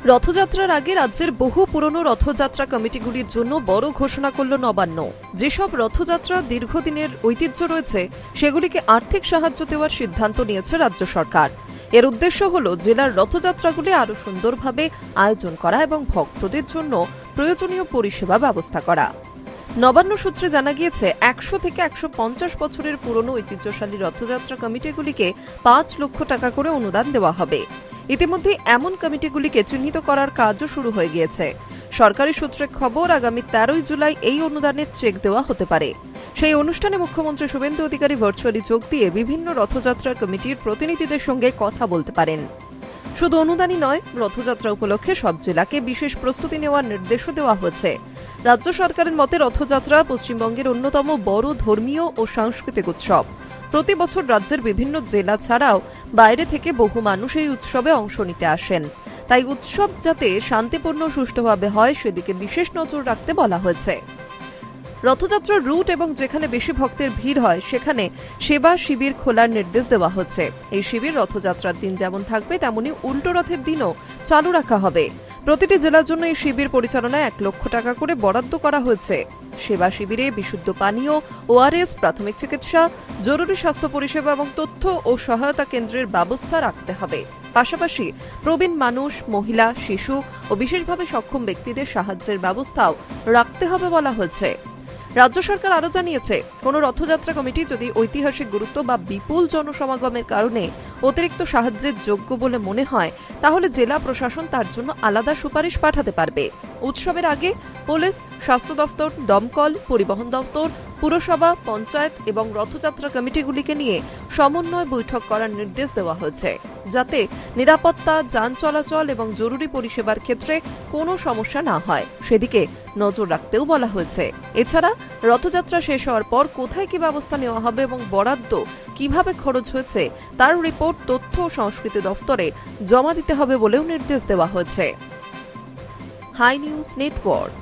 রথযাত্রার আগে রাজ্যের বহু পুরনো রথযাত্রা কমিটিগুলির জন্য বড় ঘোষণা করল নবান্ন। যেসব রথযাত্রা দীর্ঘদিনের ঐতিহ্য রয়েছে সেগুলিকে আর্থিক সাহায্য দেওয়ার সিদ্ধান্ত নিয়েছে রাজ্য সরকার। এর উদ্দেশ্য হল জেলার রথযাত্রাগুলি আরও সুন্দরভাবে আয়োজন করা এবং ভক্তদের জন্য প্রয়োজনীয় পরিষেবা ব্যবস্থা করা। নবান্ন সূত্রে জানা গিয়েছে ১০০ থেকে ১৫০ বছরের পুরনো ঐতিহ্যশালী রথযাত্রা কমিটিগুলিকে ৫ লক্ষ টাকা করে অনুদান দেওয়া হবে। ইতিমধ্যে এমন কমিটিগুলিকে চিহ্নিত করার কাজও শুরু হয়ে গিয়েছে। সরকারি সূত্রে খবর, আগামী ১৩ জুলাই এই অনুদানের চেক দেওয়া হতে পারে। সেই অনুষ্ঠানে মুখ্যমন্ত্রী শুভেন্দু অধিকারী ভার্চুয়ালি যোগ দিয়ে বিভিন্ন রথযাত্রার কমিটির প্রতিনিধিদের সঙ্গে কথা বলতে পারেন। শুধু অনুদানই নয়, রথযাত্রা উপলক্ষে সব জেলাকে বিশেষ প্রস্তুতি নেওয়ার নির্দেশও দেওয়া হয়েছে। রাজ্য সরকারের মতে রথযাত্রা পশ্চিমবঙ্গের অন্যতম বড় ধর্মীয় ও সাংস্কৃতিক উৎসব। প্রতি বছর রাজ্যের বিভিন্ন জেলা ছাড়াও বাইরে থেকে বহু মানুষ এই উৎসবে অংশ নিতে আসেন। তাই উৎসব যাতে শান্তিপূর্ণ সুষ্ঠুভাবে হয় সেদিকে বিশেষ নজর রাখতে বলা হয়েছে। রথযাত্রার রুট এবং যেখানে বেশি ভক্তের ভিড় হয় সেখানে সেবা শিবির খোলার নির্দেশ দেওয়া হচ্ছে। এই শিবির রথযাত্রার দিন যেমন থাকবে তেমনি উল্টো রথের দিনও চালু রাখা হবে। প্রতিটি জেলার জন্য এই শিবির পরিচালনায় ১ লক্ষ টাকা করে বরাদ্দ করা হয়েছে। সেবা শিবিরে বিশুদ্ধ পানীয়, ওআরএস, প্রাথমিক চিকিৎসা, জরুরি স্বাস্থ্য পরিষেবা এবং তথ্য ও সহায়তা কেন্দ্রের ব্যবস্থা রাখতে হবে। পাশাপাশি প্রবীণ মানুষ, মহিলা, শিশু ও বিশেষভাবে সক্ষম ব্যক্তিদের সাহায্যের ব্যবস্থাও রাখতে হবে বলা হয়েছে। রাজ্য সরকার আরও জানিয়েছে, কোন রথযাত্রা কমিটি যদি ঐতিহাসিক গুরুত্ব বা বিপুল জনসমাগমের কারণে অতিরিক্ত সাহায্যের যোগ্য বলে মনে হয় তাহলে জেলা প্রশাসন তার জন্য আলাদা সুপারিশ পাঠাতে পারবে। উৎসবের আগে পুলিশ, স্বাস্থ্য দপ্তর, দমকল, পরিবহন দপ্তর, পুরসভা, পঞ্চায়েত এবং রথযাত্রা কমিটিগুলিকে নিয়ে সমন্বয় বৈঠক করার নির্দেশ দেওয়া হয়েছে, যাতে নিরাপত্তা, যান চলাচল এবং জরুরি পরিষেবার ক্ষেত্রে কোনো সমস্যা না হয় সেদিকে নজর রাখতেও বলা হয়েছে। এছাড়া রথযাত্রা শেষ হওয়ার পর কোথায় কি ব্যবস্থা নেওয়া হবে এবং বরাদ্দ কিভাবে খরচ হয়েছে তার রিপোর্ট তথ্য ও সংস্কৃতি দপ্তরে জমা দিতে হবে বলেও নির্দেশ দেওয়া হয়েছে। High news network.